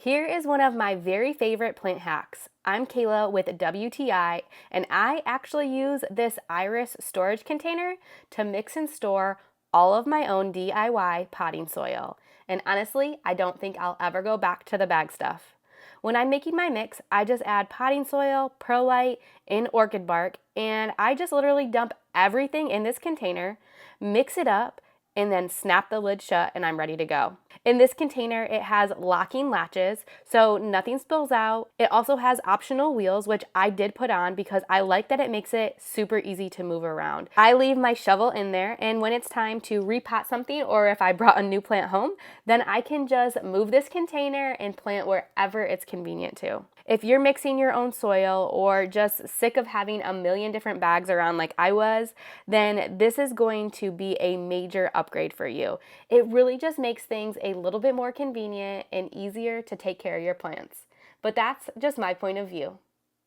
Here is one of my very favorite plant hacks. I'm Kayla with WTI, and I actually use this iris storage container to mix and store all of my own DIY potting soil. And honestly, I don't think I'll ever go back to the bag stuff. When I'm making my mix, I just add potting soil, perlite, and orchid bark, and I just literally dump everything in this container, mix it up, and then snap the lid shut and I'm ready to go. In this container, it has locking latches so nothing spills out. It also has optional wheels, which I did put on because I like that it makes it super easy to move around. I leave my shovel in there, and when it's time to repot something or if I brought a new plant home, then I can just move this container and plant wherever it's convenient to. If you're mixing your own soil or just sick of having a million different bags around like I was, then this is going to be a major upgrade for you. It really just makes things a little bit more convenient and easier to take care of your plants. But that's just my point of view.